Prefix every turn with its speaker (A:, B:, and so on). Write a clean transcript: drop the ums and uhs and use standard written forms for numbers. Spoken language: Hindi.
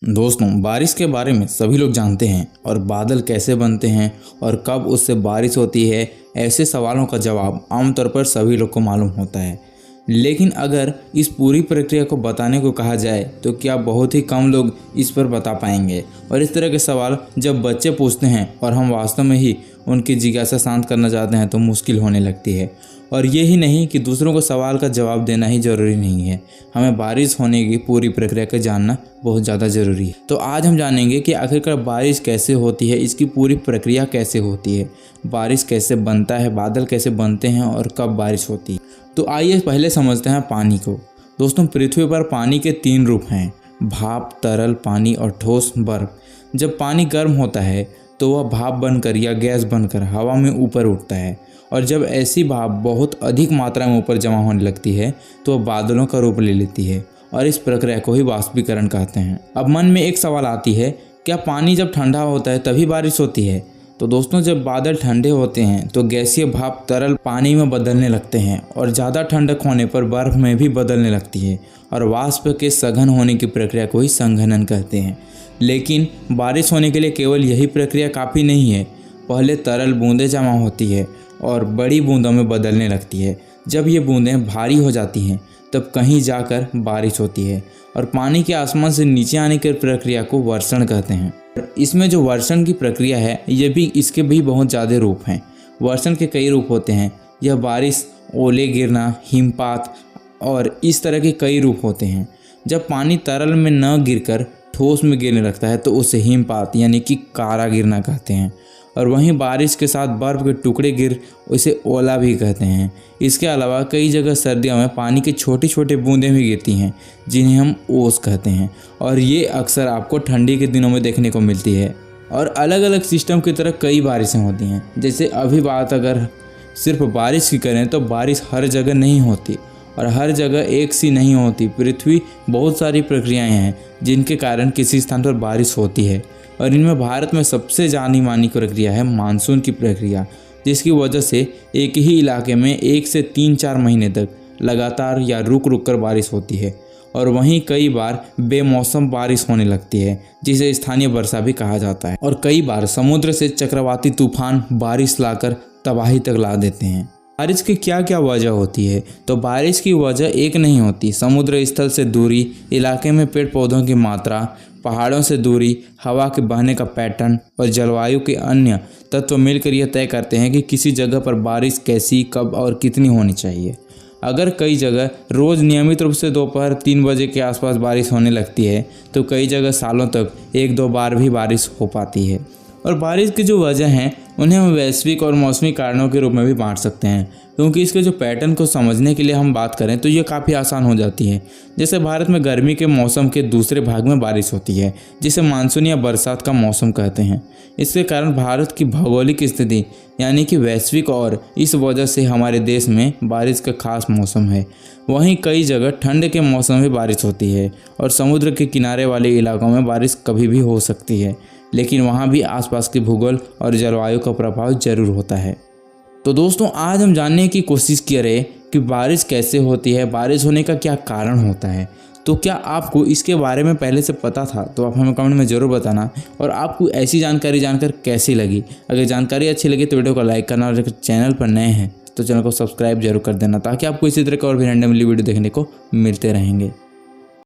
A: दोस्तों, बारिश के बारे में सभी लोग जानते हैं और बादल कैसे बनते हैं और कब उससे बारिश होती है, ऐसे सवालों का जवाब आमतौर पर सभी लोग को मालूम होता है। लेकिन अगर इस पूरी प्रक्रिया को बताने को कहा जाए तो क्या बहुत ही कम लोग इस पर बता पाएंगे। और इस तरह के सवाल जब बच्चे पूछते हैं और हम वास्तव में ही उनकी जिज्ञासा शांत करना चाहते हैं तो मुश्किल होने लगती है। और ये ही नहीं कि दूसरों को सवाल का जवाब देना ही ज़रूरी नहीं है, हमें बारिश होने की पूरी प्रक्रिया को जानना बहुत ज़्यादा ज़रूरी है। तो आज हम जानेंगे कि आखिरकार बारिश कैसे होती है, इसकी पूरी प्रक्रिया कैसे होती है, बारिश कैसे बनता है, बादल कैसे बनते हैं और कब बारिश होती है। तो आइए पहले समझते हैं पानी को। दोस्तों, पृथ्वी पर पानी के 3 रूप हैं, भाप, तरल पानी और ठोस बर्फ। जब पानी गर्म होता है तो वह भाप बनकर या गैस बनकर हवा में ऊपर उठता है, और जब ऐसी भाप बहुत अधिक मात्रा में ऊपर जमा होने लगती है तो वह बादलों का रूप ले लेती है, और इस प्रक्रिया को ही वाष्पीकरण कहते हैं। अब मन में एक सवाल आती है, क्या पानी जब ठंडा होता है तभी बारिश होती है? तो दोस्तों, जब बादल ठंडे होते हैं तो गैसीय भाप तरल पानी में बदलने लगते हैं और ज़्यादा ठंडक होने पर बर्फ में भी बदलने लगती है, और वाष्प के सघन होने की प्रक्रिया को ही संघनन कहते हैं। लेकिन बारिश होने के लिए केवल यही प्रक्रिया काफ़ी नहीं है। पहले तरल बूंदें जमा होती है और बड़ी बूंदों में बदलने लगती है। जब ये बूंदें भारी हो जाती हैं तब कहीं जाकर बारिश होती है, और पानी के आसमान से नीचे आने की प्रक्रिया को वर्षण कहते हैं। इसमें जो वर्षण की प्रक्रिया है इसके भी बहुत ज़्यादा रूप हैं। वर्षण के कई रूप होते हैं। यह बारिश, ओले गिरना, हिमपात और इस तरह के कई रूप होते हैं। जब पानी तरल में न गिरकर ठोस में गिरने लगता है तो उसे हिमपात यानी कि कारा गिरना कहते हैं। और वहीं बारिश के साथ बर्फ़ के टुकड़े गिर उसे ओला भी कहते हैं। इसके अलावा कई जगह सर्दियों में पानी की छोटी छोटी बूंदें भी गिरती हैं जिन्हें हम ओस कहते हैं, और ये अक्सर आपको ठंडी के दिनों में देखने को मिलती है। और अलग अलग सिस्टम की तरह कई बारिशें होती हैं। जैसे अभी बात अगर सिर्फ बारिश की करें तो बारिश हर जगह नहीं होती और हर जगह एक सी नहीं होती। पृथ्वी बहुत सारी प्रक्रियाएँ हैं जिनके कारण किसी स्थान पर बारिश होती है, और इनमें भारत में सबसे जानी मानी प्रक्रिया है मानसून की प्रक्रिया, जिसकी वजह से एक ही इलाके में 1 से 3-4 महीने तक लगातार या रुक रुक कर बारिश होती है। और वहीं कई बार बेमौसम बारिश होने लगती है जिसे स्थानीय वर्षा भी कहा जाता है। और कई बार समुद्र से चक्रवाती तूफान बारिश लाकर तबाही तक ला देते हैं। बारिश की क्या क्या वजह होती है? तो बारिश की वजह एक नहीं होती। समुद्र स्थल से दूरी, इलाके में पेड़ पौधों की मात्रा, पहाड़ों से दूरी, हवा के बहने का पैटर्न और जलवायु के अन्य तत्व मिलकर यह तय करते हैं कि किसी जगह पर बारिश कैसी, कब और कितनी होनी चाहिए। अगर कई जगह रोज़ नियमित रूप से दोपहर 3 बजे के आसपास बारिश होने लगती है तो कई जगह सालों तक 1-2 बार भी बारिश हो पाती है। और बारिश की जो वजह हैं उन्हें हम वैश्विक और मौसमी कारणों के रूप में भी बांट सकते हैं, क्योंकि इसके जो पैटर्न को समझने के लिए हम बात करें तो ये काफ़ी आसान हो जाती है। जैसे भारत में गर्मी के मौसम के दूसरे भाग में बारिश होती है जिसे मानसून या बरसात का मौसम कहते हैं। इसके कारण भारत की भौगोलिक स्थिति यानी कि वैश्विक, और इस वजह से हमारे देश में बारिश का खास मौसम है। वहीं कई जगह ठंड के मौसम में बारिश होती है, और समुद्र के किनारे वाले इलाकों में बारिश कभी भी हो सकती है, लेकिन वहाँ भी आसपास के भूगोल और जलवायु का प्रभाव जरूर होता है। तो दोस्तों, आज हम जानने की कोशिश कर रहे कि बारिश कैसे होती है, बारिश होने का क्या कारण होता है। तो क्या आपको इसके बारे में पहले से पता था? तो आप हमें कमेंट में ज़रूर बताना। और आपको ऐसी जानकारी जानकर कैसी लगी? अगर जानकारी अच्छी लगी तो वीडियो को लाइक करना, और अगर चैनल पर नए हैं तो चैनल को सब्सक्राइब जरूर कर देना, ताकि आपको इसी तरह का और भी रैंडमली वीडियो देखने को मिलते रहेंगे।